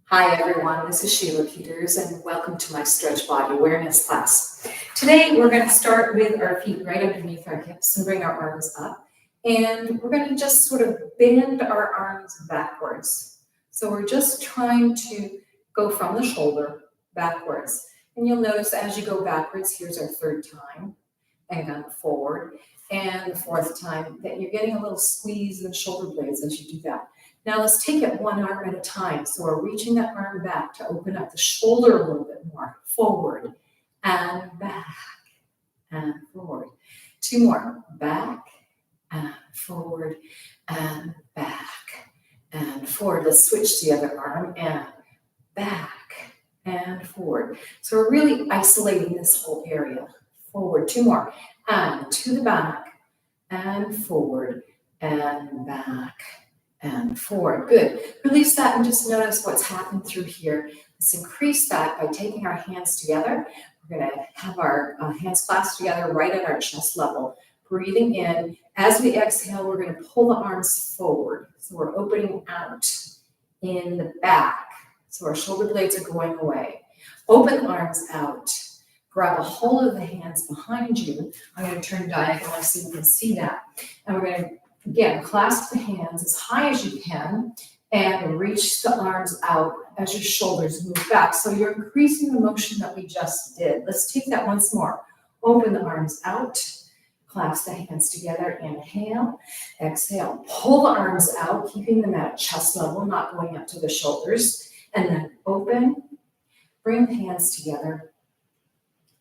Hi everyone, this is Sheila Peters and welcome to my Stretch Body Awareness class. Today we're going to start with our feet right underneath our hips and bring our arms up. And we're going to just sort of bend our arms backwards. So we're just trying to go from the shoulder backwards. And you'll notice as you go backwards, here's our third time, and then forward. And the fourth time that you're getting a little squeeze in the shoulder blades as you do that. Now let's take it one arm at a time. So we're reaching that arm back to open up the shoulder a little bit more. Forward and back and forward. Two more. Back and forward and back and forward. Let's switch the other arm and back and forward. So we're really isolating this whole area. Forward. Two more. And to the back and forward and back and forward. Good. Release that and just notice what's happened through here. Let's increase that by taking our hands together. We're going to have our hands clasped together right at our chest level. Breathing in. As we exhale, we're going to pull the arms forward. So we're opening out in the back. So our shoulder blades are going away. Open the arms out. Grab a hold of the hands behind you. I'm going to turn diagonally so you can see that. And we're going to again, clasp the hands as high as you can and reach the arms out as your shoulders move back. So you're increasing the motion that we just did. Let's take that once more. Open the arms out, clasp the hands together, inhale, exhale. Pull the arms out, keeping them at chest level, not going up to the shoulders. And then open, bring the hands together,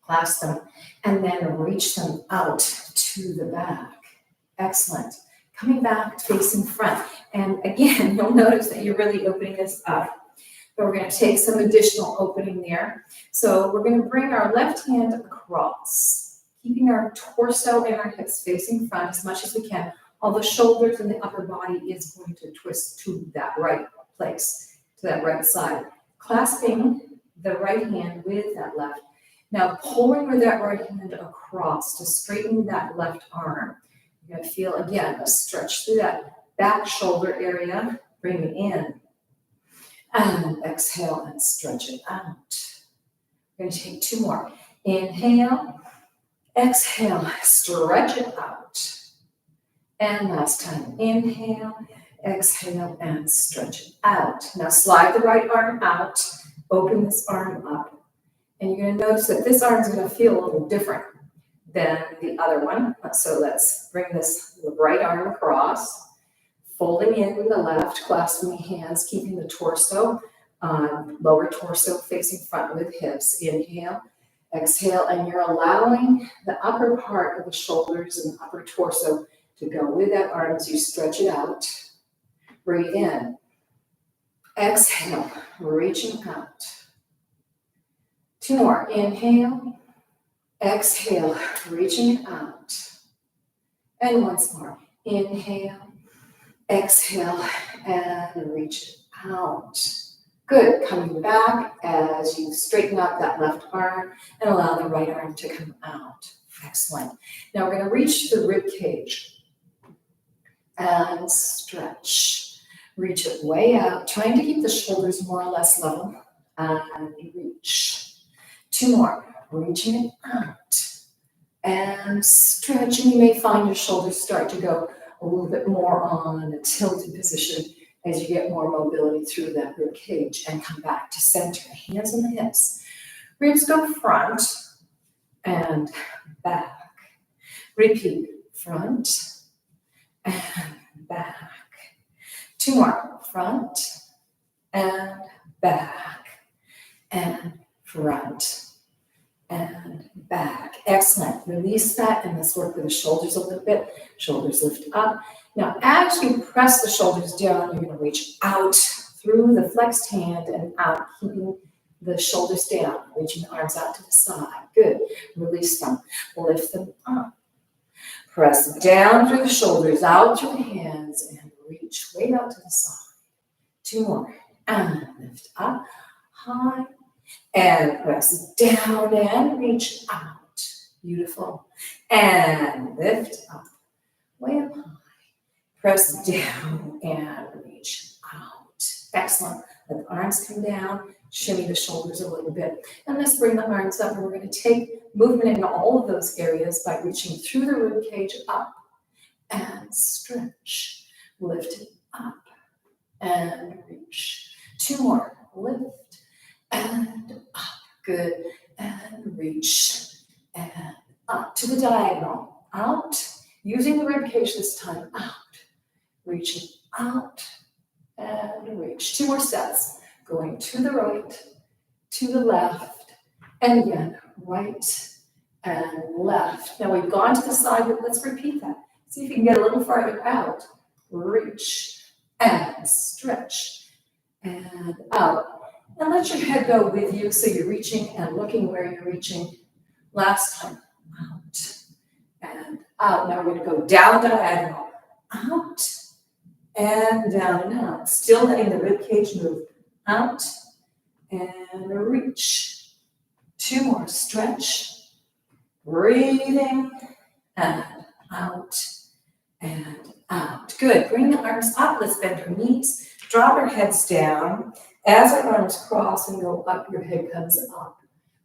clasp them, and then reach them out to the back. Excellent. Coming back, facing front. And again, you'll notice that you're really opening this up. But we're going to take some additional opening there. So we're going to bring our left hand across, keeping our torso and our hips facing front as much as we can. All the shoulders and the upper body is going to twist to that right place, to that right side. Clasping the right hand with that left. Now pulling with that right hand across to straighten that left arm. You're going to feel, again, a stretch through that back shoulder area. Bring it in. And exhale and stretch it out. We're going to take two more. Inhale. Exhale. Stretch it out. And last time. Inhale. Exhale and stretch it out. Now slide the right arm out. Open this arm up. And you're going to notice that this arm is going to feel a little different than the other one. So let's bring this right arm across, folding in with the left, clasping the hands, keeping the torso, lower torso facing front with hips. Inhale, exhale, and you're allowing the upper part of the shoulders and upper torso to go with that arm as you stretch it out. Breathe in. Exhale, reaching out. Two more. Inhale. Exhale, reaching out. And once more. Inhale, exhale, and reach it out. Good. Coming back as you straighten out that left arm and allow the right arm to come out. Excellent. Now we're going to reach the rib cage and stretch. Reach it way out, trying to keep the shoulders more or less level. And reach. Two more. Reaching it out and stretching. You may find your shoulders start to go a little bit more on a tilted position as you get more mobility through that rib cage and come back to center. Hands on the hips. Ribs go front and back. Repeat. Front and back. Two more. Front and back and front and back. Excellent. Release that and let's work with the shoulders a little bit. Shoulders lift up. Now, as you press the shoulders down, you're going to reach out through the flexed hand and out, keeping the shoulders down, reaching the arms out to the side. Good. Release them. Lift them up. Press down through the shoulders, out through the hands, and reach way out to the side. Two more. And lift up, high. And press down and reach out. Beautiful. And lift up. Way up high. Press down and reach out. Excellent. Let the arms come down, shimmy the shoulders a little bit. And let's bring the arms up, and we're going to take movement in all of those areas by reaching through the rib cage up and stretch. Lift it up and reach. 2 more. Lift and up. Good. And reach and up to the diagonal. Out. Using the rib cage this time. Out. Reaching out and reach. 2 more steps. Going to the right, to the left, and again, right and left. Now we've gone to the side, but let's repeat that. See if you can get a little farther out. Reach and stretch and out. And let your head go with you so you're reaching and looking where you're reaching. Last time, out and out. Now we're going to go down diagonal. Out and down and out. Still letting the rib cage move. Out and reach. 2 more. Stretch. Breathing and out and out. Good. Bring the arms up. Let's bend our knees. Drop our heads down. As our arms cross and go up, your head comes up.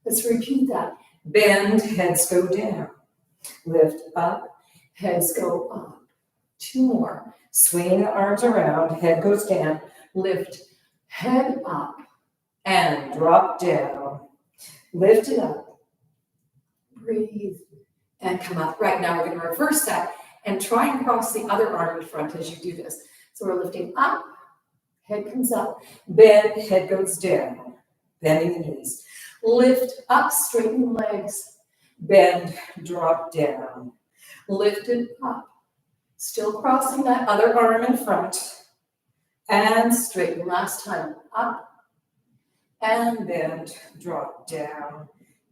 Let's repeat that. Bend, heads go down. Lift up, heads go up. 2 more. Swing the arms around, head goes down. Lift, head up, and drop down. Lift it up. Breathe, and come up. Right now, we're going to reverse that and try and cross the other arm in front as you do this. So we're lifting up, head comes up, bend, head goes down. Bending the knees. Lift up, straighten legs. Bend, drop down. Lift it up. Still crossing that other arm in front. And straighten. Last time. Up. And bend, drop down.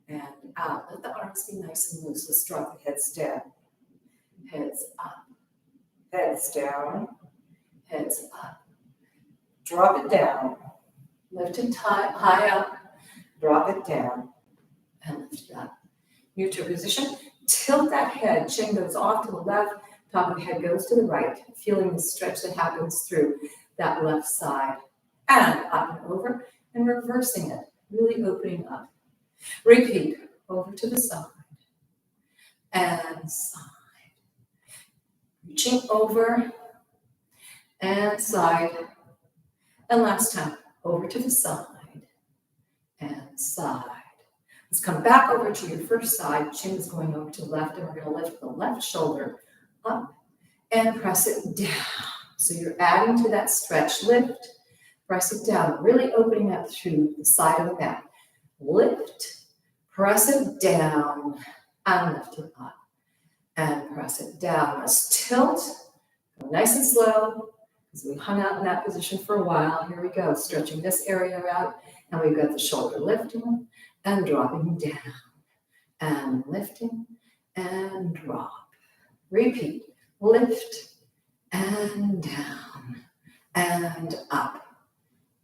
And out. Let the arms be nice and loose. Let's drop the heads down. Heads up. Heads down. Heads up. Drop it down. Lift it high up. Drop it down. And lift it up. Neutral position. Tilt that head. Chin goes off to the left. Top of the head goes to the right. Feeling the stretch that happens through that left side. And up and over. And reversing it. Really opening up. Repeat. Over to the side. And side. Reaching over. And side. And last time. Over to the side. And side. Let's come back over to your first side. Chin is going over to the left, and we're going to lift the left shoulder up and press it down. So you're adding to that stretch. Lift, press it down, really opening up through the side of the mat. Lift, press it down, and lift it up. And press it down. Let's tilt, go nice and slow, because we hung out in that position for a while. Here we go, stretching this area out. And we've got the shoulder lifting and dropping down. And lifting and drop. Repeat. Lift and down. And up.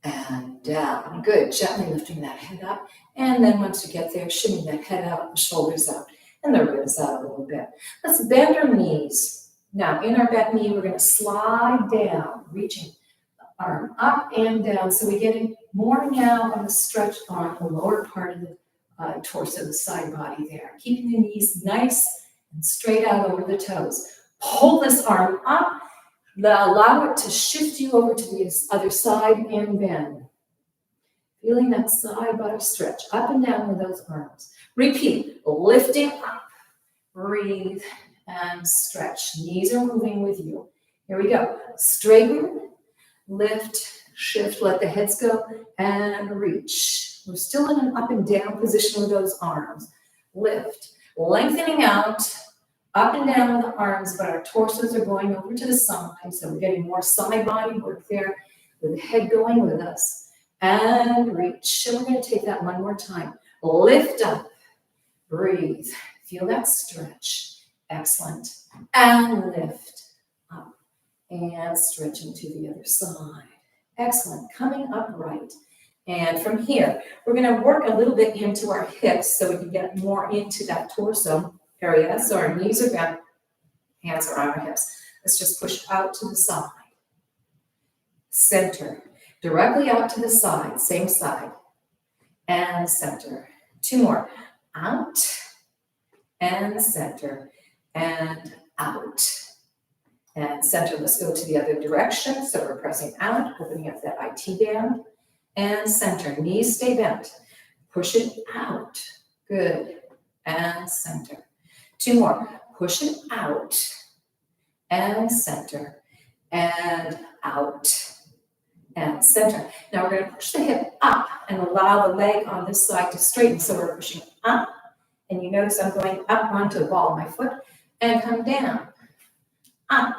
And down. Good. Gently lifting that head up. And then once you get there, shimmy that head out, the shoulders out, and the ribs out a little bit. Let's bend our knees. Now, in our bent knee, we're going to slide down, reaching the arm up and down. So we're getting more now of a stretch on the lower part of the torso, the side body there. Keeping the knees nice and straight out over the toes. Pull this arm up. Allow it to shift you over to the other side and bend. Feeling that side body stretch up and down with those arms. Repeat. Lifting up. Breathe and stretch. Knees are moving with you. Here we go. Straighten. Lift. Shift. Let the heads go. And reach. We're still in an up and down position with those arms. Lift. Lengthening out. Up and down with the arms, but our torsos are going over to the side. So we're getting more side body work there with the head going with us. And reach. And we're going to take that one more time. Lift up. Breathe. Feel that stretch. Excellent. And lift up. And stretching to the other side. Excellent. Coming upright. And from here, we're going to work a little bit into our hips so we can get more into that torso area. So our knees are bent, hands are on our hips. Let's just push out to the side. Center. directly out to the side, same side, and center. 2 more, out, and center, and out, and center. Let's go to the other direction. So we're pressing out, opening up that IT band, and center. Knees stay bent. Push it out. Good. And center. 2 more. Push it out, and center, and out, and center. Now we're going to push the hip up and allow the leg on this side to straighten. So we're pushing up, and you notice I'm going up onto the ball of my foot, and come down, up,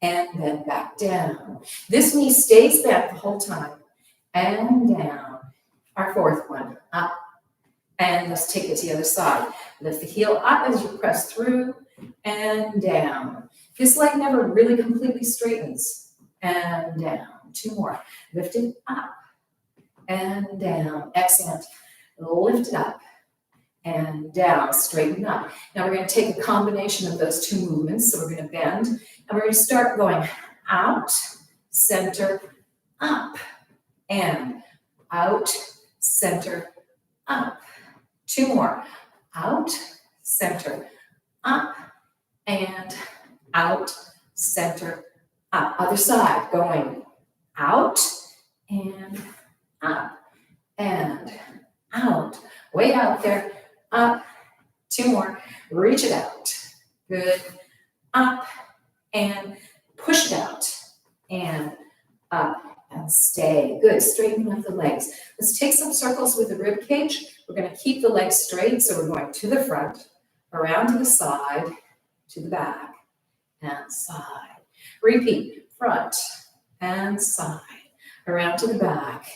and then back down. This knee stays bent the whole time, and down. Our 4th one, up, and let's take it to the other side. Lift the heel up as you press through, and down. This leg never really completely straightens, and down. 2 more. Lift it up, and down. Excellent. Lift it up, and down. Straighten up. Now we're going to take a combination of those 2 movements. So we're going to bend, and we're going to start going out, center, up, and out, center, up. 2 more. Out, center, up, and out, center, up. Other side, going out, and up, and out. Way out there, up. 2 more. Reach it out. Good. Up, and push it out, and up, and stay. Good. Straightening up the legs. Let's take some circles with the rib cage. We're going to keep the legs straight, so we're going to the front, around to the side, to the back, and side. Repeat, front and side, around to the back,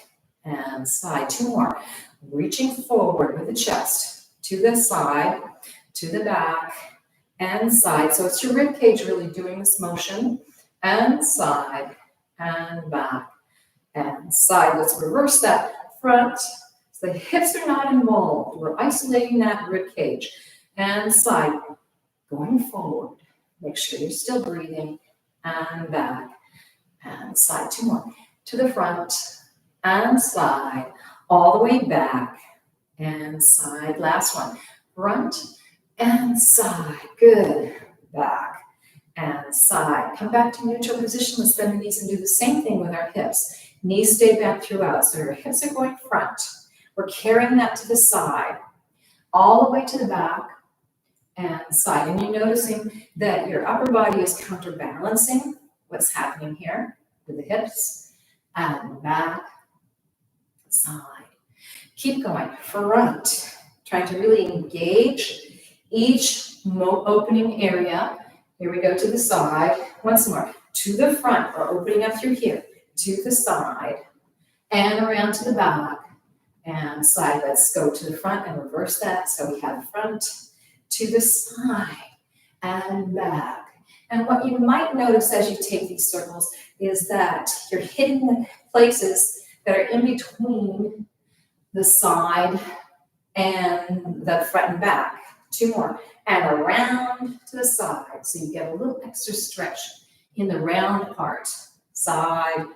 and side. 2 more. Reaching forward with the chest, to the side, to the back, and side. So it's your rib cage really doing this motion, and side, and back, and side. Let's reverse that. Front. So the hips are not involved. We're isolating that rib cage. And side, going forward. Make sure you're still breathing. And back, and side. 2 more. To the front, and side. All the way back, and side. Last one. Front, and side. Good. Back, and side. Come back to neutral position. Let's bend the knees and do the same thing with our hips. Knees stay bent throughout. So your hips are going front. We're carrying that to the side, all the way to the back and side. And you're noticing that your upper body is counterbalancing what's happening here with the hips and back, side. Keep going, front. Trying to really engage each opening area. Here we go to the side. Once more, to the front, or opening up through here, to the side, and around to the back. And side. Let's go to the front and reverse that. So we have front, to the side, and back. And what you might notice as you take these circles is that you're hitting the places that are in between the side and the front and back. 2 more. And around to the side. So you get a little extra stretch in the round part. Side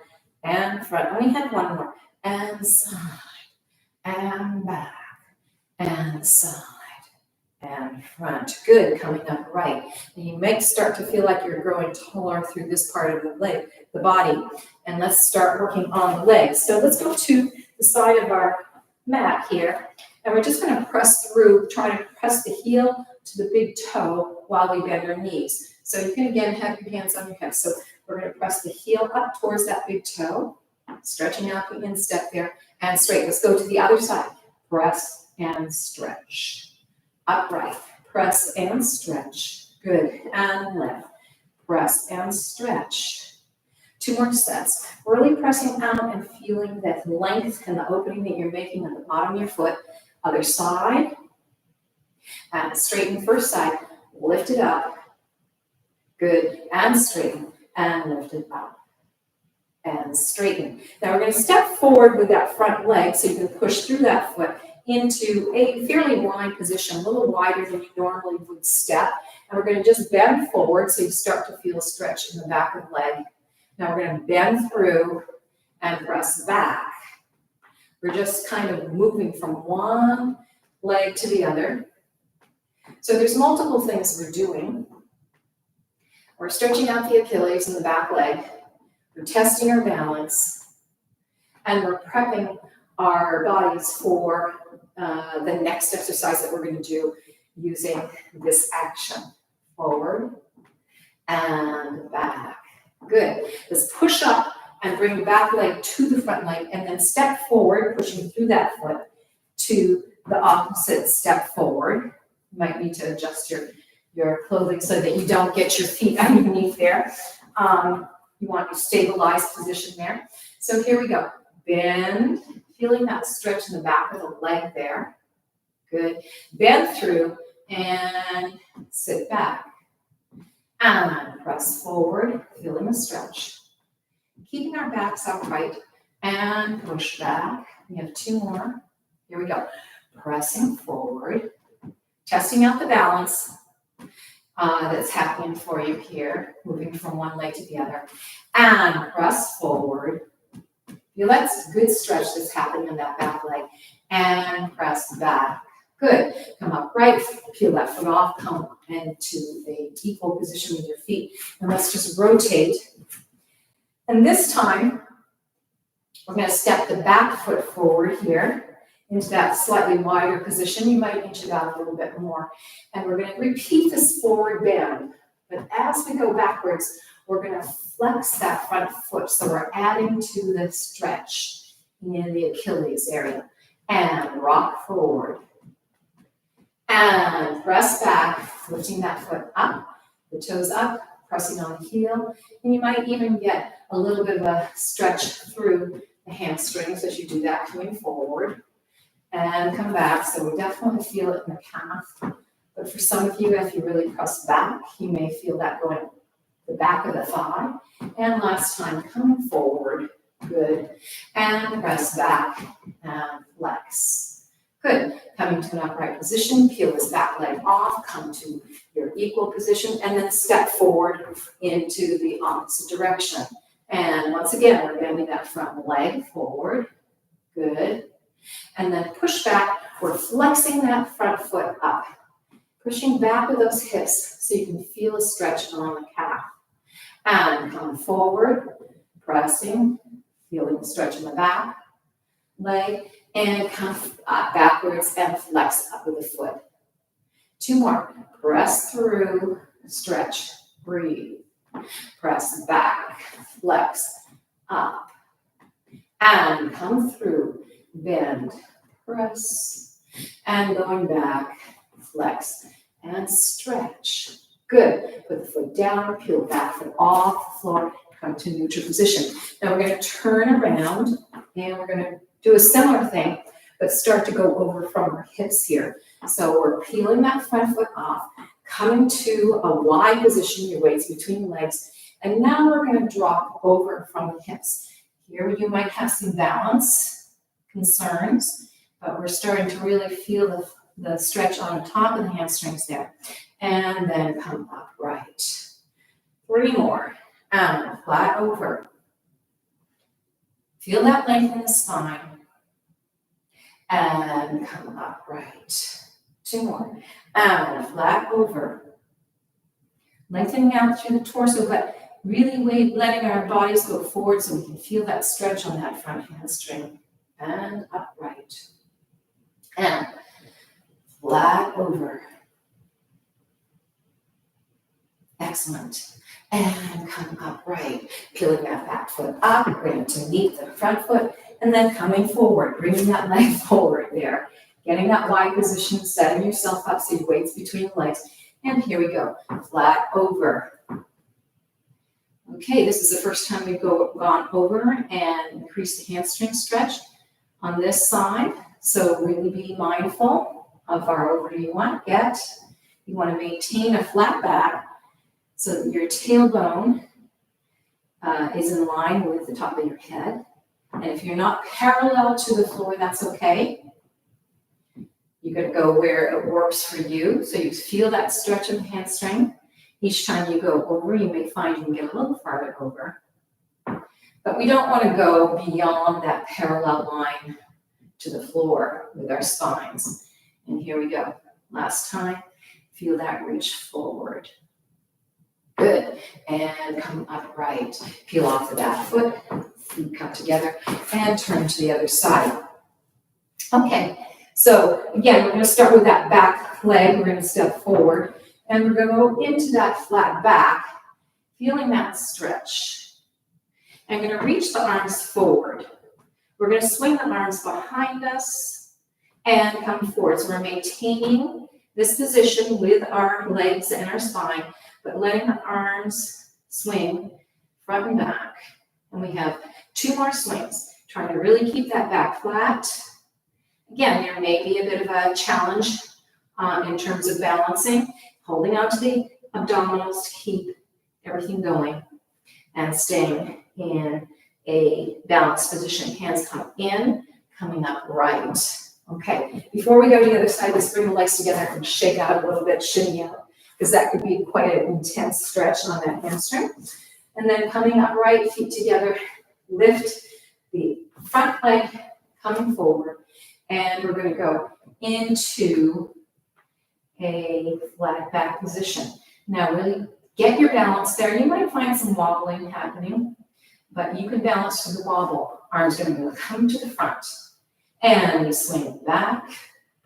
and front. I only have 1 more. And side. And back, and side, and front. Good, coming up right. And you might start to feel like you're growing taller through this part of the body. And let's start working on the legs. So let's go to the side of our mat here. And we're just going to press through, try to press the heel to the big toe while we bend our knees. So you can, again, have your hands on your hips. So we're going to press the heel up towards that big toe, stretching out the instep there. And straight. Let's go to the other side. Press and stretch. Upright. Press and stretch. Good. And left. Press and stretch. 2 more sets. Really pressing out and feeling that length and the opening that you're making at the bottom of your foot. Other side. And straighten first side. Lift it up. Good. And straighten. And lift it up. And straighten. Now we're going to step forward with that front leg so you can push through that foot into a fairly wide position, a little wider than you normally would step. And we're going to just bend forward so you start to feel a stretch in the back of the leg. Now we're going to bend through and press back. We're just kind of moving from one leg to the other. So there's multiple things we're doing. We're stretching out the Achilles and the back leg. We're testing our balance. And we're prepping our bodies for the next exercise that we're going to do using this action. Forward and back. Good. Let's push up and bring the back leg to the front leg and then step forward, pushing through that foot to the opposite step forward. You might need to adjust your clothing so that you don't get your feet underneath there. You want your stabilized position there. So here we go. Bend, feeling that stretch in the back of the leg there. Good. Bend through and sit back. And press forward, feeling the stretch. Keeping our backs upright and push back. We have 2 more. Here we go. Pressing forward, testing out the balance that's happening for you here, moving from one leg to the other. And press forward. Feel that good stretch that's happening in that back leg. And press back. Good. Come upright, peel that foot off, come into an equal position with your feet. And let's just rotate. And this time, we're going to step the back foot forward here into that slightly wider position. You might inch it out a little bit more. And we're going to repeat this forward bend. But as we go backwards, we're going to flex that front foot. So we're adding to the stretch in the Achilles area. And rock forward. And press back, lifting that foot up, the toes up, pressing on the heel. And you might even get a little bit of a stretch through the hamstrings as you do that, coming forward. And come back, so we definitely feel it in the calf. But for some of you, if you really press back, you may feel that going the back of the thigh. And last time, coming forward, good. And press back and flex. Good. Coming to an upright position, peel this back leg off, come to your equal position, and then step forward into the opposite direction. And once again, we're bending that front leg forward. Good. And then push back. We're flexing that front foot up, pushing back with those hips so you can feel a stretch on the calf. And come forward, pressing, feeling the stretch in the back leg. And come backwards and flex up with the foot. 2 more. Press through, stretch, breathe. Press back, flex, up. And come through, bend, press. And going back, flex, and stretch. Good. Put the foot down, peel back foot off the floor, come to neutral position. Now we're going to turn around and we're going to do a similar thing, but start to go over from our hips here. So we're peeling that front foot off, coming to a wide position, your weight's between legs, and now we're going to drop over from the hips. Here you might have some balance concerns, but we're starting to really feel the stretch on the top of the hamstrings there. And then come upright. 3 more. And flat over. Feel that length in the spine. And come upright. 2 more. And flat over. Lengthening out through the torso, but really letting our bodies go forward so we can feel that stretch on that front hamstring. And upright. And flat over. Excellent. And come upright. Peeling that back foot up, bring it to meet the front foot, and then coming forward, bringing that leg forward there. Getting that wide position, setting yourself up so your weight's between the legs. And here we go. Flat over. Okay, this is the first time we've gone over and increased the hamstring stretch on this side. So really be mindful of how over you want to get. You want to maintain a flat back so that your tailbone is in line with the top of your head. And if you're not parallel to the floor, that's okay. You're going to go where it works for you. So you feel that stretch of the hamstring. Each time you go over, you may find you can get a little farther over. But we don't want to go beyond that parallel line to the floor with our spines. And here we go. Last time, feel that reach forward. Good. And come upright. Peel off the back foot, feet come together, and turn to the other side. Okay, so again, we're going to start with that back leg. We're going to step forward, and we're going to go into that flat back, feeling that stretch. I'm going to reach the arms forward. We're going to swing the arms behind us and come forward. So we're maintaining this position with our legs and our spine, but letting the arms swing front and back. And we have 2 more swings. Trying to really keep that back flat. Again, there may be a bit of a challenge in terms of balancing, holding on to the abdominals to keep everything going and staying in a balanced position. Hands come in, coming up right. Okay, before we go to the other side, let's bring the legs together and shake out a little bit, shimmy out, because that could be quite an intense stretch on that hamstring. And then coming up right, feet together, lift the front leg coming forward, and we're going to go into a flat back position. Now really get your balance there. You might find some wobbling happening, but you can balance through the wobble. Arms going to come to the front, and you swing back,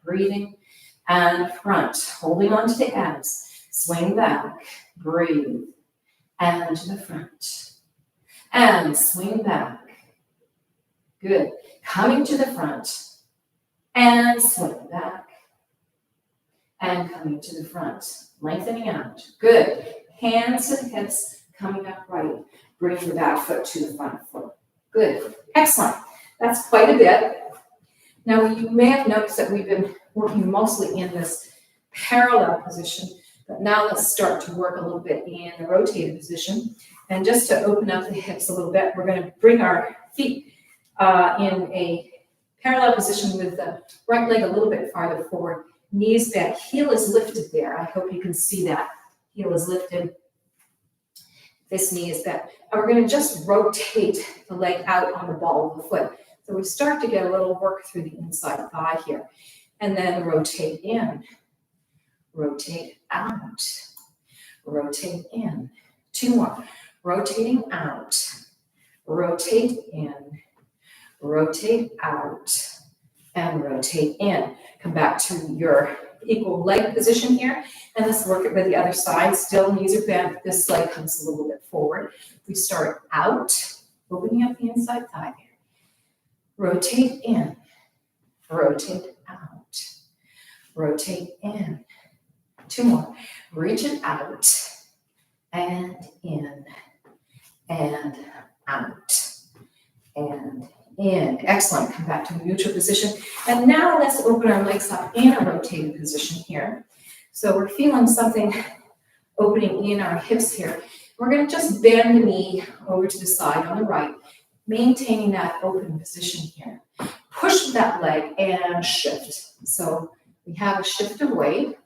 breathing, and front, holding on to the abs. Swing back, breathe, and to the front, and swing back. Good. Coming to the front, and swing back, and coming to the front, lengthening out. Good. Hands to the hips, coming up right. Bring the back foot to the front foot. Good. Excellent. That's quite a bit. Now, you may have noticed that we've been working mostly in this parallel position, but now let's start to work a little bit in the rotated position. And just to open up the hips a little bit, we're going to bring our feet in a parallel position with the right leg a little bit farther forward. Knees bent, heel is lifted there. I hope you can see that. Heel is lifted. This knee is bent. And we're going to just rotate the leg out on the ball of the foot. So we start to get a little work through the inside thigh here. And then rotate in, rotate out, rotate in. 2 more. Rotating out, rotate in, rotate out, and rotate in. Come back to your equal leg position here, and let's work it with the other side. Still, knees are bent. This leg comes a little bit forward. We start out, opening up the inside thigh here. Rotate in, rotate out, rotate in. 2 more. Reach it out, and in, and out, and in. Excellent. Come back to a neutral position. And now let's open our legs up in a rotated position here. So we're feeling something opening in our hips here. We're going to just bend the knee over to the side on the right, maintaining that open position here. Push that leg and shift. So we have a shift of weight,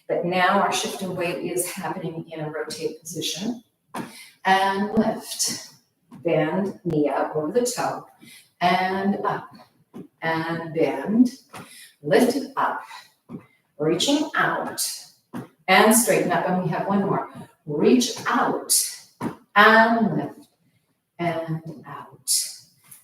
but now our shift of weight is happening in a rotate position. And lift. Bend, knee out over the toe, and up, and bend, lift it up, reaching out, and straighten up, and we have 1 more. Reach out, and lift, and out,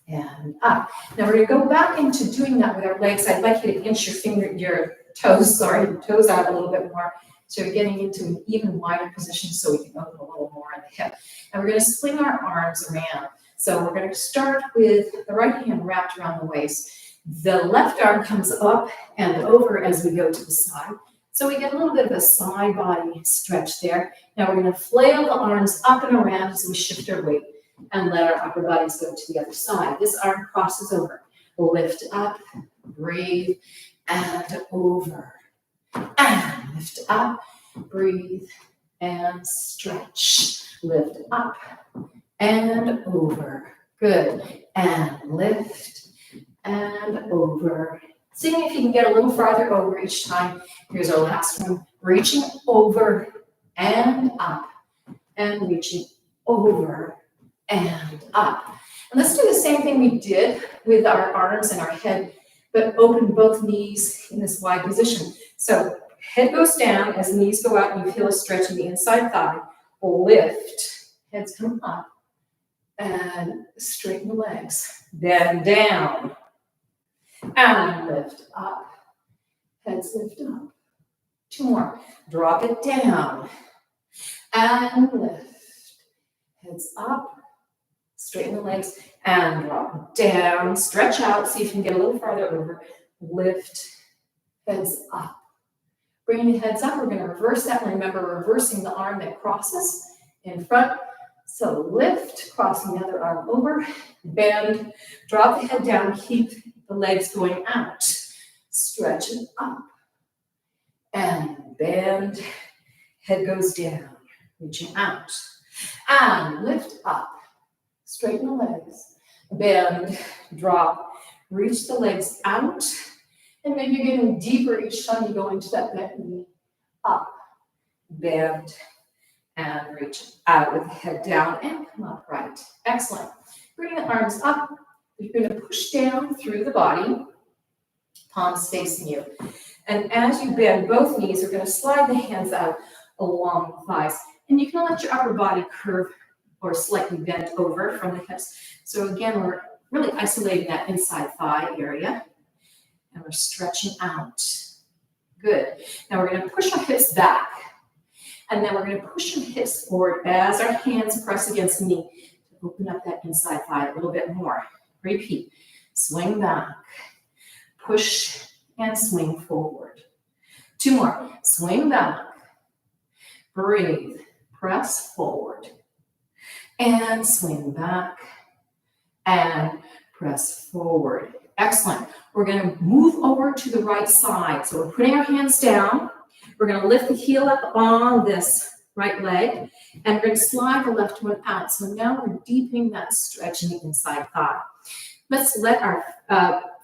and up. Now we're going to go back into doing that with our legs. I'd like you to inch your toes out a little bit more. So you're getting into an even wider position so we can open a little more on the hip. And we're going to swing our arms around. So we're going to start with the right hand wrapped around the waist. The left arm comes up and over as we go to the side. So we get a little bit of a side body stretch there. Now we're going to flail the arms up and around as we shift our weight and let our upper bodies go to the other side. This arm crosses over. Lift up, breathe, and over. And lift up, breathe, and stretch. Lift up and over. Good. And lift and over. Seeing if you can get a little farther over each time. Here's our last one. Reaching over and up. And reaching over and up. And let's do the same thing we did with our arms and our head, but open both knees in this wide position. So head goes down as the knees go out, and you feel a stretch in the inside thigh. Lift, heads come up, and straighten the legs. Bend down, and lift up. Heads lift up. 2 more. Drop it down, and lift. Heads up, straighten the legs, and drop down. Stretch out, see if you can get a little farther over. Lift, heads up. Bringing the heads up, we're going to reverse that. Remember, reversing the arm that crosses in front. So lift, crossing the other arm over, bend, drop the head down, keep the legs going out. Stretch it up, and bend, head goes down, reaching out. And lift up, straighten the legs, bend, drop, reach the legs out. And maybe you're getting deeper each time you go into that bent knee. Up, bend, and reach out with the head down and come upright. Excellent. Bring the arms up. You're going to push down through the body, palms facing you. And as you bend both knees, you're going to slide the hands out along the thighs. And you can let your upper body curve or slightly bend over from the hips. So again, we're really isolating that inside thigh area. And we're stretching out. Good. Now we're going to push our hips back. And then we're going to push our hips forward as our hands press against the knee to open up that inside thigh a little bit more. Repeat. Swing back. Push and swing forward. 2 more. Swing back. Breathe. Press forward. And swing back. And press forward. Excellent. We're going to move over to the right side. So we're putting our hands down. We're going to lift the heel up on this right leg, and we're going to slide the left one out. So now we're deepening that stretch in the inside thigh. Let's let our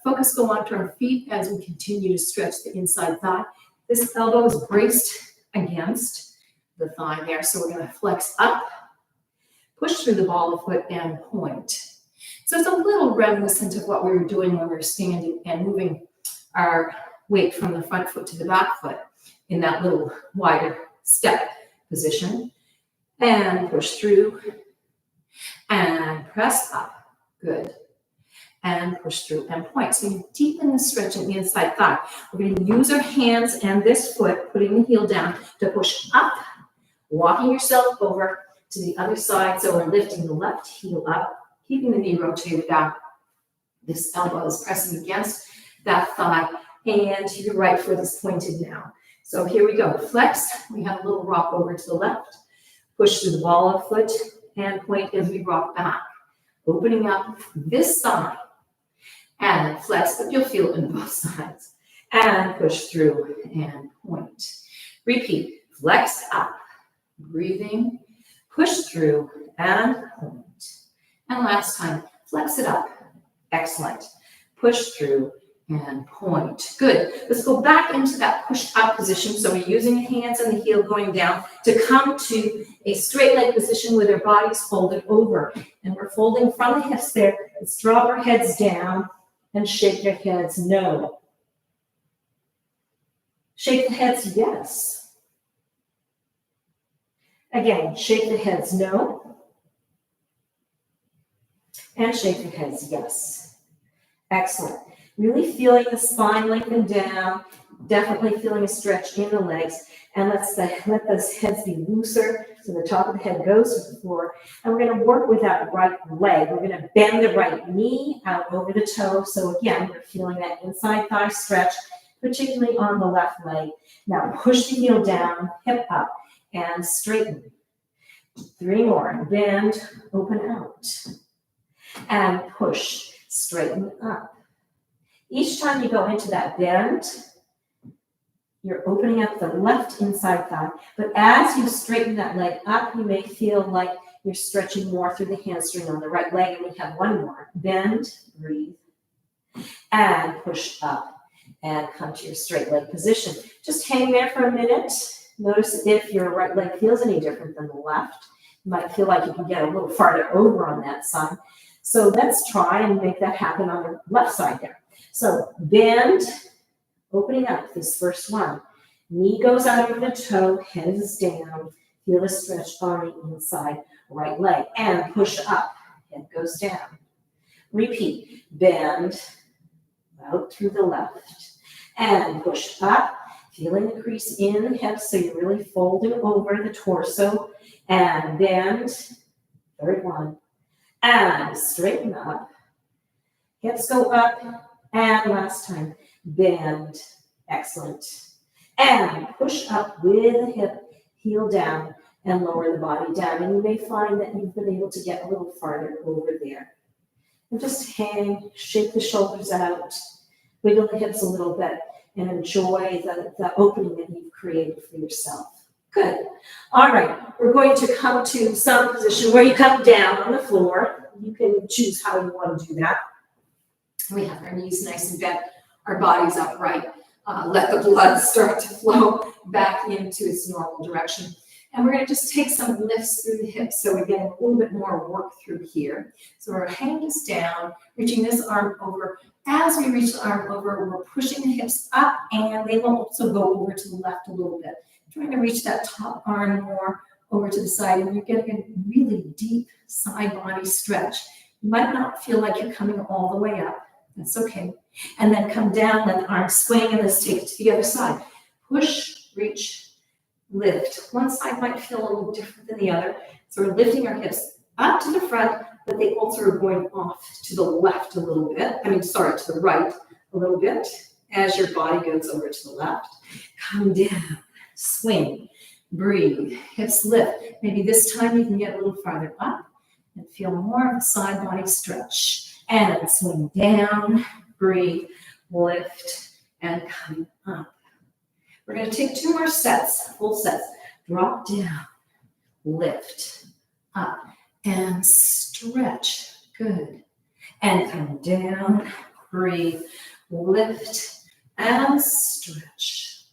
focus go onto our feet as we continue to stretch the inside thigh. This elbow is braced against the thigh there. So we're going to flex up, push through the ball of foot, and point. So it's a little reminiscent of what we were doing when we were standing and moving our weight from the front foot to the back foot in that little wider step position. And push through and press up. Good. And push through and point. So you deepen the stretch in the inside thigh. We're going to use our hands and this foot, putting the heel down, to push up, walking yourself over to the other side. So we're lifting the left heel up, keeping the knee rotated down. This elbow is pressing against that thigh, and your right foot is pointed now. So here we go. Flex. We have a little rock over to the left. Push through the ball of foot and point as we rock back. Opening up this side. And flex, but you'll feel it in both sides. And push through and point. Repeat. Flex up. Breathing. Push through and point. And last time, flex it up. Excellent. Push through and point. Good. Let's go back into that pushed up position. So we're using the hands and the heel going down to come to a straight leg position with our bodies folded over. And we're folding from the hips there. Let's drop our heads down and shake your heads no. Shake the heads yes. Again, shake the heads no. And shake the heads yes. Excellent. Really feeling the spine lengthen down, definitely feeling a stretch in the legs. And let those heads be looser so the top of the head goes to the floor. And we're going to work with that right leg. We're going to bend the right knee out over the toe. So again, we're feeling that inside thigh stretch, particularly on the left leg. Now push the heel down, hip up, and straighten. 3 more. Bend, open out. And push, straighten up. Each time you go into that bend, you're opening up the left inside thigh. But as you straighten that leg up, you may feel like you're stretching more through the hamstring on the right leg. And we have 1 more. Bend, breathe, and push up and come to your straight leg position. Just hang there for a minute. Notice if your right leg feels any different than the left. You might feel like you can get a little farther over on that side. So let's try and make that happen on the left side there. So bend, opening up this first one. Knee goes out over the toe, head is down. Feel the stretch body inside right leg. And push up, head goes down. Repeat, bend out through the left. And push up, feeling the crease in the hips so you're really folding over the torso. And bend, third one. And straighten up. Hips go up. And last time, bend. Excellent. And push up with the hip, heel down, and lower the body down. And you may find that you've been able to get a little farther over there. And just hang, shake the shoulders out, wiggle the hips a little bit, and enjoy the opening that you've created for yourself. Good. All right, we're going to come to some position where you come down on the floor. You can choose how you want to do that. We have our knees nice and bent, our bodies upright. Let the blood start to flow back into its normal direction. And we're going to just take some lifts through the hips so we're getting a little bit more work through here. So our hand is down, reaching this arm over. As we reach the arm over, we're pushing the hips up, and they will also go over to the left a little bit. Trying to reach that top arm more over to the side, and you're getting a really deep side body stretch. You might not feel like you're coming all the way up. That's okay. And then come down, let the arm swing, and let's take it to the other side. Push, reach, lift. One side might feel a little different than the other. So we're lifting our hips up to the front, but they also are going off to the left a little bit. To the right a little bit as your body goes over to the left. Come down, swing, breathe, hips lift. Maybe this time you can get a little farther up and feel more of a side body stretch. And swing down, breathe, lift, and come up. We're going to take 2 more sets, full sets. Drop down, lift, up, and stretch. Good. And come down, breathe, lift, and stretch.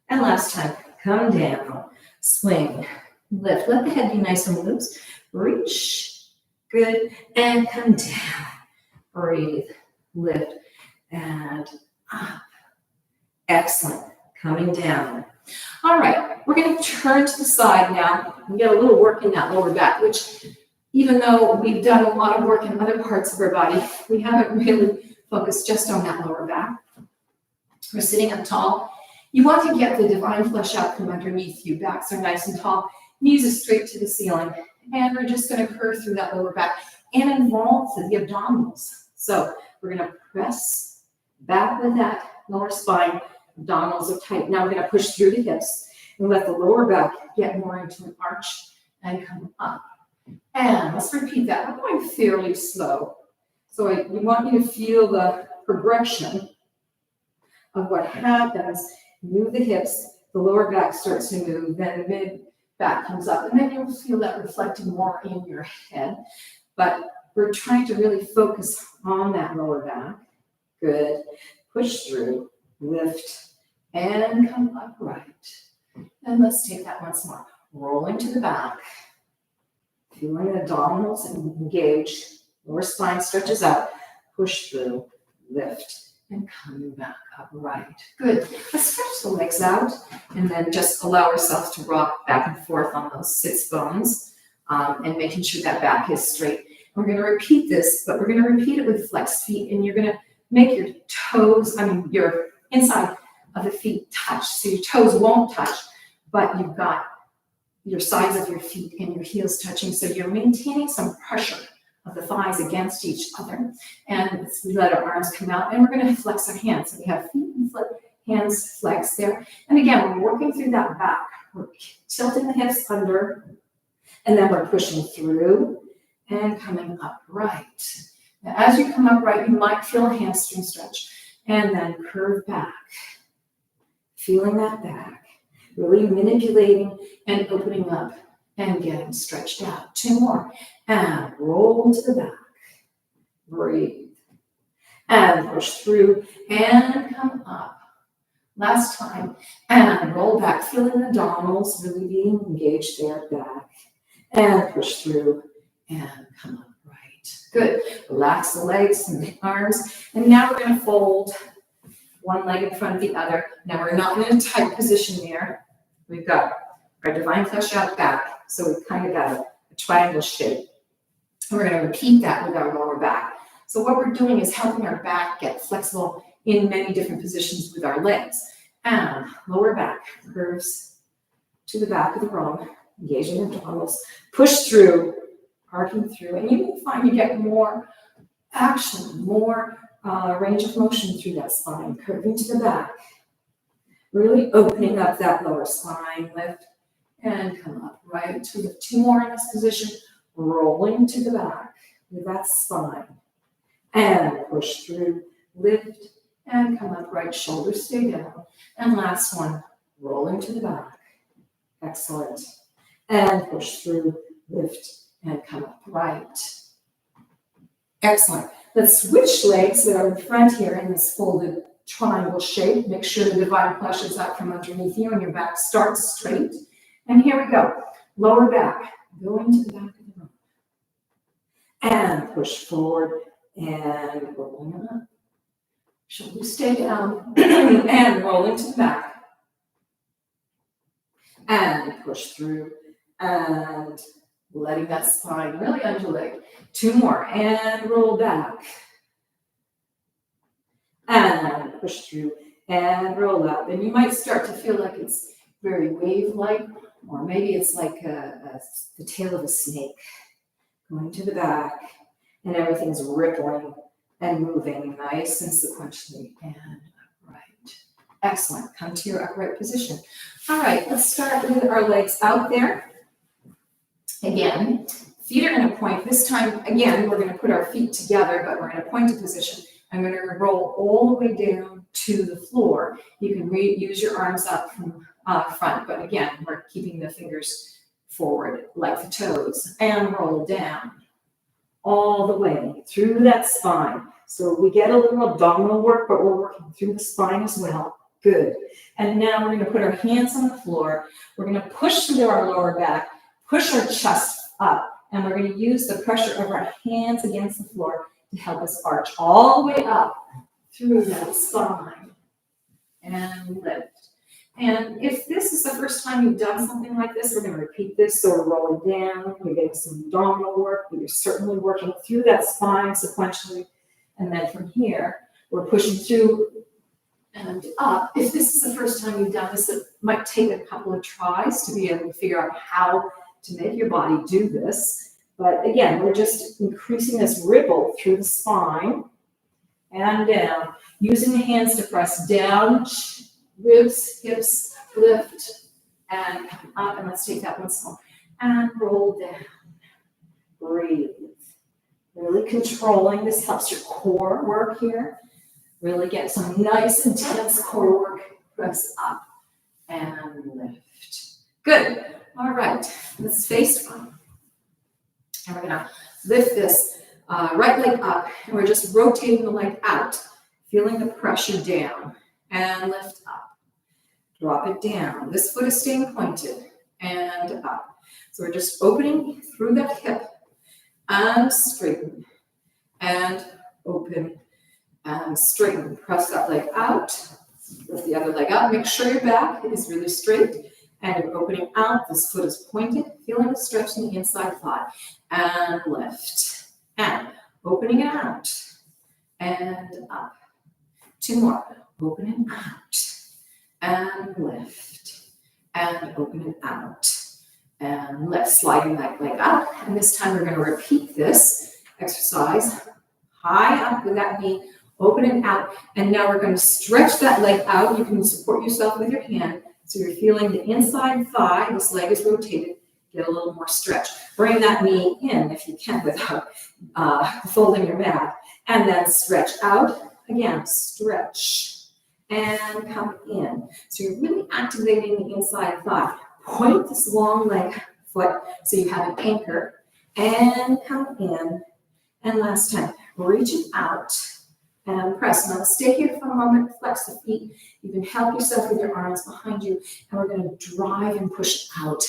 And last time, come down, swing, lift. Let the head be nice and loose. Reach, good, and come down. Breathe, lift, and up. Excellent. Coming down. All right, we're going to turn to the side now and get a little work in that lower back, which even though we've done a lot of work in other parts of our body, we haven't really focused just on that lower back. We're sitting up tall. You want to get the divine flesh out from underneath you. Backs are nice and tall. Knees are straight to the ceiling. And we're just going to curve through that lower back and involve the abdominals. So we're going to press back with that lower spine. Abdominals are tight. Now we're going to push through the hips and let the lower back get more into an arch and come up. And let's repeat that. I'm going fairly slow. So we want you to feel the progression of what happens. Move the hips, the lower back starts to move, then the mid back comes up, and then you'll feel that reflecting more in your head. But we're trying to really focus on that lower back. Good. Push through, lift, and come upright. And let's take that once more. Rolling to the back. Feeling the abdominals engage. Lower spine stretches out. Push through, lift, and coming back upright. Good. Let's stretch the legs out and then just allow ourselves to rock back and forth on those sits bones and making sure that back is straight. We're going to repeat this, but we're going to repeat it with flexed feet, and you're going to make your toes, your inside of the feet touch. So your toes won't touch, but you've got your sides of your feet and your heels touching. So you're maintaining some pressure of the thighs against each other. And we let our arms come out, and we're going to flex our hands. So we have feet and hands flex there. And again, we're working through that back. We're tilting the hips under, and then we're pushing through and coming upright. Now, as you come upright, you might feel a hamstring stretch, and then curve back. Feeling that back, really manipulating and opening up and getting stretched out. 2 more. And roll to the back. Breathe. And push through and come up. Last time. And roll back, feeling the abdominals really being engaged there back. and push through and come up right. Good. Relax the legs and the arms. And now we're going to fold one leg in front of the other. Now we're not in a tight position there. We've got our divine flesh out back. So we've kind of got a triangle shape. And we're going to repeat that with our lower back. So what we're doing is helping our back get flexible in many different positions with our legs. And lower back curves to the back of the room, engaging abdominals, push through, arcing through, and you will find you get more action, more range of motion through that spine, curving to the back, really opening up that lower spine, lift, and come up, right? We have two more in this position, rolling to the back with that spine, and push through, lift, and come up, right, shoulders stay down, and last one, rolling to the back, excellent, and push through, lift, and come up, right. Excellent. Let's switch legs that are in front here in this folded triangle shape. Make sure the divine flesh is out from underneath you and your back starts straight. And here we go. Lower back, going to the back of the room. And push forward and rolling up. Shoulders stay down and rolling to the back. And push through and letting that spine really undulate. Two more, and roll back. And push through, and roll up. And you might start to feel like it's very wave-like, or maybe it's like the tail of a snake. Going to the back, and everything's rippling and moving nice and sequentially, and upright. Excellent, come to your upright position. All right, let's start with our legs out there. Again, feet are going to point. This time, again, we're going to put our feet together, but we're in a pointed position. I'm going to roll all the way down to the floor. You can use your arms up from front, but again, we're keeping the fingers forward like the toes, and roll down all the way through that spine. So we get a little abdominal work, but we're working through the spine as well. Good. And now we're going to put our hands on the floor. We're going to push through our lower back, push our chest up, and we're going to use the pressure of our hands against the floor to help us arch all the way up through that spine and lift. And if this is the first time you've done something like this, we're going to repeat this. So we're rolling down, we're getting some abdominal work, but you're certainly working through that spine sequentially. And then from here, we're pushing through and up. If this is the first time you've done this, it might take a couple of tries to be able to figure out how to make your body do this. But again, we're just increasing this ripple through the spine and down, using the hands to press down, ribs, hips, lift, and come up. And let's take that once more. And roll down. Breathe. Really controlling. This helps your core work here. Really get some nice, intense core work. Press up and lift. Good. All right. Let's face front. And we're going to lift this right leg up. And we're just rotating the leg out, feeling the pressure down. And lift up. Drop it down. This foot is staying pointed. And up. So we're just opening through that hip. And straighten. And open. And straighten. Press that leg out. Lift the other leg up. Make sure your back is really straight. And you're opening out. This foot is pointed. Feeling the stretch in the inside thigh. And lift. And opening it out. And up. Two more. Open it out. And lift. And open it out. And lift. Sliding that leg up. And this time we're going to repeat this exercise. High up with that knee. Open it out. And now we're going to stretch that leg out. You can support yourself with your hand. So you're feeling the inside thigh. This leg is rotated. Get a little more stretch. Bring that knee in if you can without folding your mat. And then stretch out. Again, stretch. And come in. So you're really activating the inside thigh. Point this long leg foot so you have an anchor. And come in. And last time, reach it out. And press. Now stay here for a moment. Flex the feet. You can help yourself with your arms behind you. And we're going to drive and push out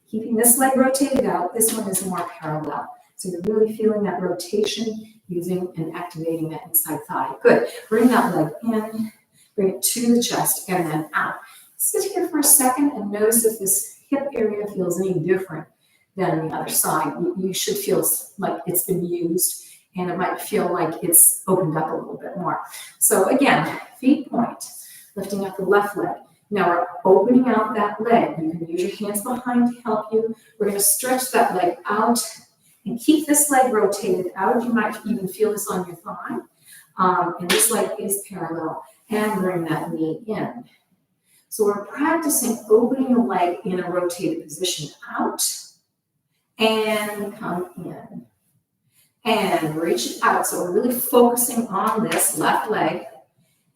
Keeping this leg rotated out, this one is more parallel. So you're really feeling that rotation using and activating that inside thigh. Good. Bring that leg in, bring it to the chest, and then out. Sit here for a second and notice if this hip area feels any different than the other side. You should feel like it's been used, and it might feel like it's opened up a little bit more. So again, feet point, lifting up the left leg. Now we're opening out that leg. You can use your hands behind to help you. We're going to stretch that leg out and keep this leg rotated out. You might even feel this on your thigh. And this leg is parallel. And bring that knee in. So we're practicing opening the leg in a rotated position out and come in. And reach it out. So we're really focusing on this left leg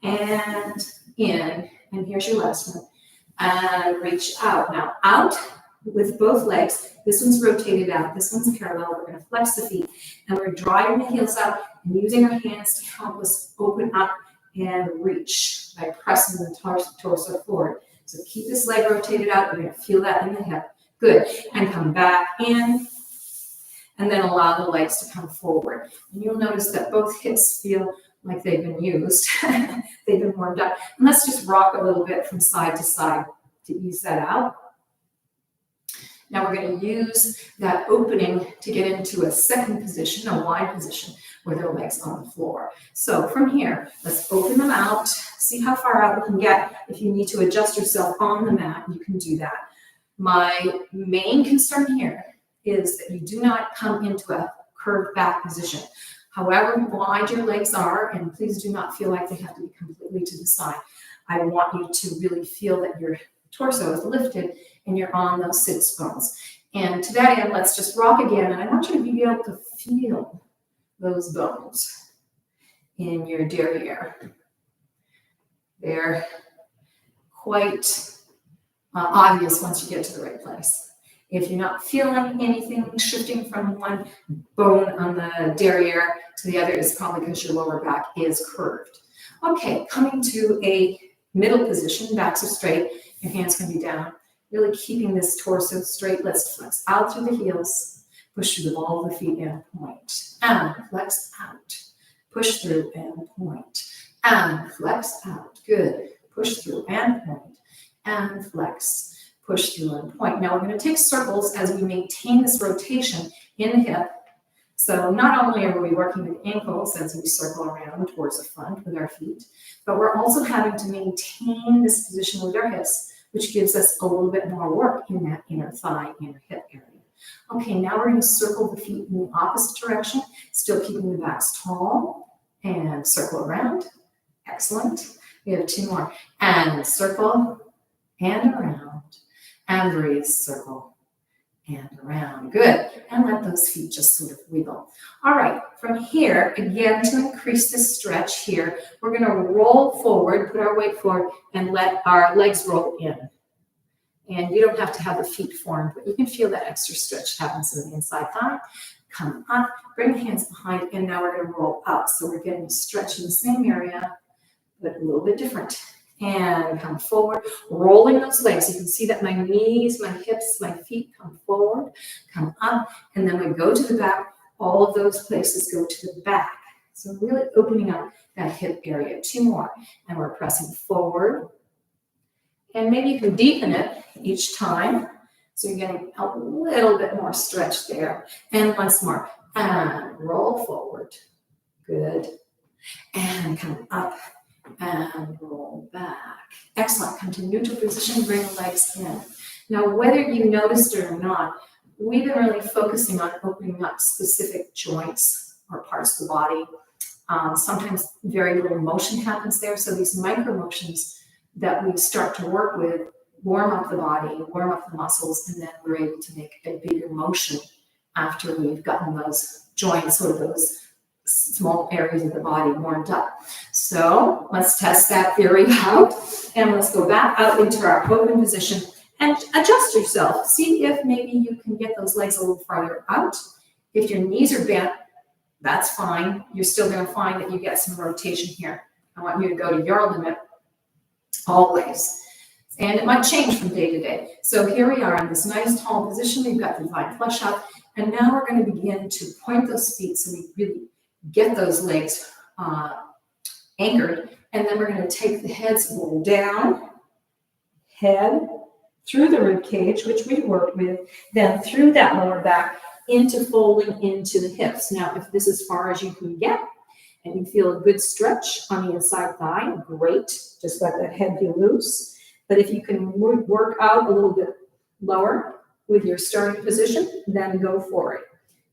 and in. And here's your last one. And reach out. Now out with both legs. This one's rotated out. This one's parallel. We're going to flex the feet. And we're driving the heels out and using our hands to help us open up and reach by pressing the torso forward. So keep this leg rotated out. You're going to feel that in the hip. Good. And come back in. And then allow the legs to come forward. And you'll notice that both hips feel like they've been used. They've been warmed up. And let's just rock a little bit from side to side to ease that out. Now we're going to use that opening to get into a second position, a wide position, with our legs on the floor. So from here, let's open them out. See how far out we can get. If you need to adjust yourself on the mat, you can do that. My main concern here is that you do not come into a curved back position. However wide your legs are, and please do not feel like they have to be completely to the side. I want you to really feel that your torso is lifted and you're on those sits bones. And to that end, let's just rock again. And I want you to be able to feel those bones in your derriere. They're quite obvious once you get to the right place. If you're not feeling anything shifting from one bone on the derriere to the other, it's probably because your lower back is curved. Okay, coming to a middle position, backs are straight, your hands can be down. Really keeping this torso straight. Let's flex out through the heels, push through the ball of the feet and point. And flex out, push through and point. And flex out, good. Push through and point. And flex. Push through and point. Now we're going to take circles as we maintain this rotation in the hip. So not only are we working with ankles as we circle around towards the front with our feet, but we're also having to maintain this position with our hips, which gives us a little bit more work in that inner thigh, inner hip area. Okay, now we're going to circle the feet in the opposite direction, still keeping the backs tall, and circle around. Excellent. We have two more. And circle and around. And breathe, circle, and around. Good. And let those feet just sort of wiggle. All right. From here, again, to increase the stretch here, we're going to roll forward, put our weight forward, and let our legs roll in. And you don't have to have the feet formed, but you can feel that extra stretch happens in the inside thigh. Come up, bring the hands behind, and now we're going to roll up. So we're getting a stretch in the same area, but a little bit different. And come forward, rolling those legs. You can see that my knees, my hips, my feet come forward, come up, and then we go to the back. All of those places go to the back. So really opening up that hip area. Two more. And we're pressing forward. And maybe you can deepen it each time. So you're getting a little bit more stretch there. And once more. And roll forward. Good. And come up. And roll back. Excellent. Come to neutral position, bring the legs in. Now, whether you noticed it or not, we've been really focusing on opening up specific joints or parts of the body. Sometimes very little motion happens there. So these micro motions that we start to work with warm up the body, warm up the muscles, and then we're able to make a bigger motion after we've gotten those joints or those small areas of the body warmed up. So let's test that theory out, and let's go back out into our open position and adjust yourself. See if maybe you can get those legs a little farther out. If your knees are bent, that's fine. You're still going to find that you get some rotation here. I want you to go to your limit always. And it might change from day to day. So here we are in this nice tall position. We've got the divine flesh out. And now we're going to begin to point those feet so we really get those legs anchored. And then we're going to take the heads roll down, head through the rib cage, which we worked with, then through that lower back into folding into the hips. Now, if this is as far as you can get and you feel a good stretch on the inside thigh, great. Just let that head be loose. But if you can work out a little bit lower with your starting position, then go for it.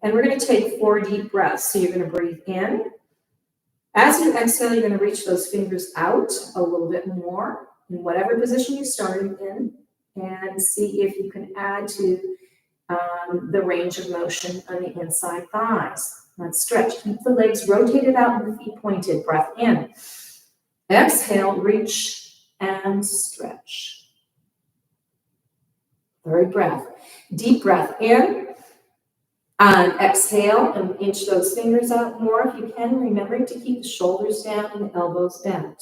And we're going to take 4 deep breaths. So you're going to breathe in. As you exhale, you're going to reach those fingers out a little bit more in whatever position you started in, and see if you can add to the range of motion on the inside thighs. Let's stretch. Keep the legs rotated out and the feet pointed. Breath in. Exhale, reach and stretch. Third breath. Deep breath in. And exhale and inch those fingers out more if you can, remembering to keep the shoulders down and the elbows bent.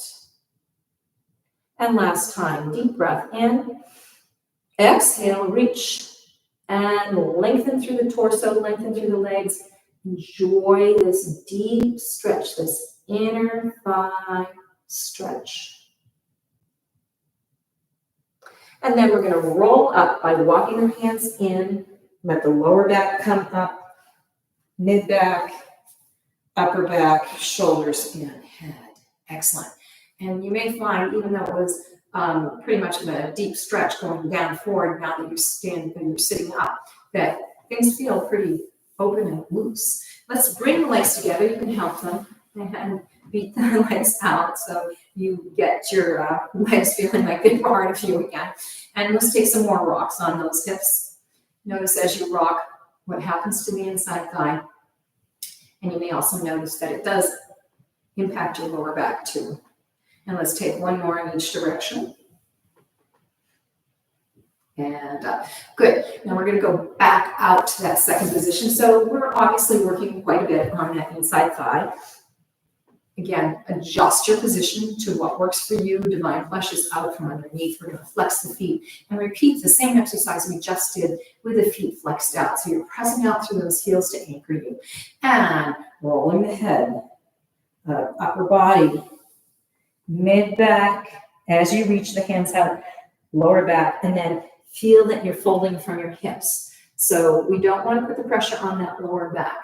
And last time, deep breath in. Exhale, reach and lengthen through the torso, lengthen through the legs. Enjoy this deep stretch, this inner thigh stretch. And then we're going to roll up by walking our hands in. Let the lower back come up, mid back, upper back, shoulders in, head. Excellent. And you may find, even though it was pretty much of a deep stretch going down forward, now that you're standing and you're sitting up, that things feel pretty open and loose. Let's bring the legs together. You can help them and beat the legs out so you get your legs feeling like they're part of you again. And let's take some more rocks on those hips. Notice as you rock what happens to the inside thigh. And you may also notice that it does impact your lower back too. And let's take one more in each direction. And good. Now we're going to go back out to that second position. So we're obviously working quite a bit on that inside thigh. Again, adjust your position to what works for you. Divine flesh is out from underneath. We're going to flex the feet and repeat the same exercise we just did with the feet flexed out. So you're pressing out through those heels to anchor you. And rolling the head, upper body, mid back, as you reach the hands out, lower back, and then feel that you're folding from your hips. So we don't want to put the pressure on that lower back.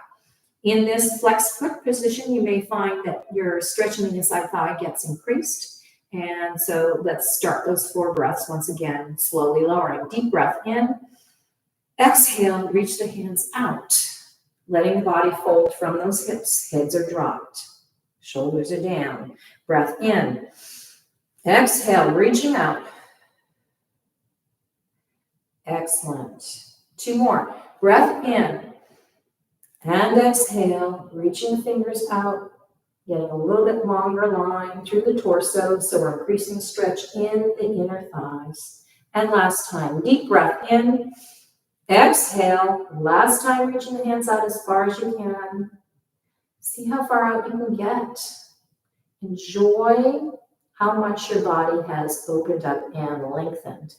In this flex foot position, you may find that your stretching the inside thigh gets increased. And so let's start those 4 breaths once again, slowly lowering. Deep breath in. Exhale, reach the hands out, letting the body fold from those hips. Heads are dropped. Shoulders are down. Breath in. Exhale, reaching out. Excellent. 2 more. Breath in. And exhale, reaching the fingers out, getting a little bit longer line through the torso, so we're increasing stretch in the inner thighs. And last time, deep breath in, exhale, last time reaching the hands out as far as you can. See how far out you can get. Enjoy how much your body has opened up and lengthened.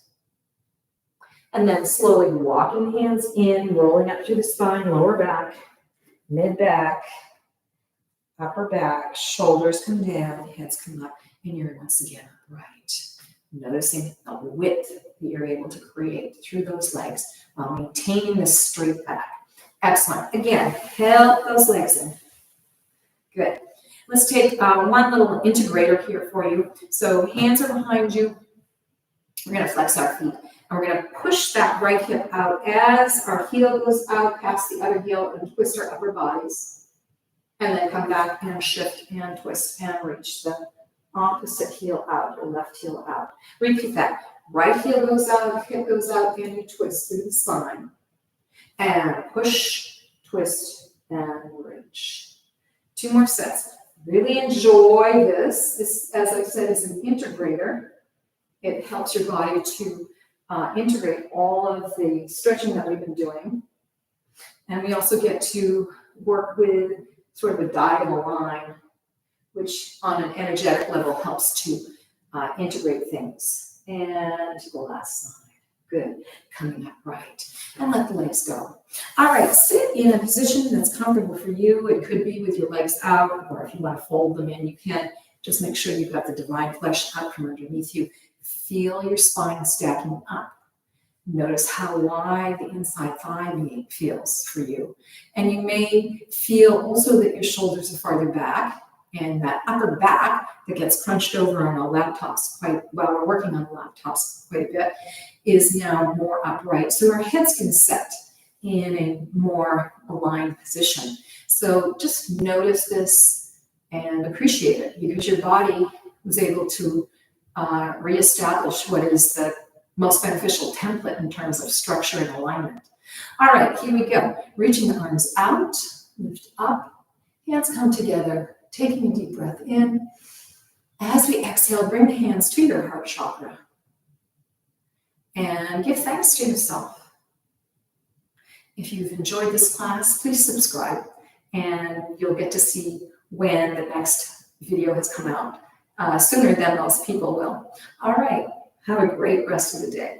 And then slowly walking the hands in, rolling up through the spine, lower back, mid back, upper back, shoulders come down, heads come up, and you're once again upright. Noticing the width that you're able to create through those legs while maintaining the straight back. Excellent. Again, help those legs in. Good. Let's take one little integrator here for you. So hands are behind you. We're going to flex our feet. And we're going to push that right hip out as our heel goes out past the other heel and twist our upper bodies. And then come back and shift and twist and reach the opposite heel out, or left heel out. Repeat that. Right heel goes out, hip goes out, and you twist through the spine. And push, twist, and reach. 2 more sets. Really enjoy this. This, as I said, is an integrator. It helps your body to integrate all of the stretching that we've been doing. And we also get to work with sort of a diagonal line, which on an energetic level helps to integrate things. And to the last side. Good. Coming up right. And let the legs go. All right, sit in a position that's comfortable for you. It could be with your legs out, or if you want to fold them in, you can. Just make sure you've got the divine flesh out from underneath you. Feel your spine stacking up. Notice how wide the inside thigh meat feels for you. And you may feel also that your shoulders are farther back, and that upper back that gets crunched over on our laptops while we're working on the laptops quite a bit is now more upright. So our heads can set in a more aligned position. So just notice this and appreciate it, because your body was able to reestablish what is the most beneficial template in terms of structure and alignment. All right, here we go. Reaching the arms out, lift up, hands come together, taking a deep breath in. As we exhale, bring the hands to your heart chakra and give thanks to yourself. If you've enjoyed this class, please subscribe, and you'll get to see when the next video has come out sooner than most people will. All right, have a great rest of the day.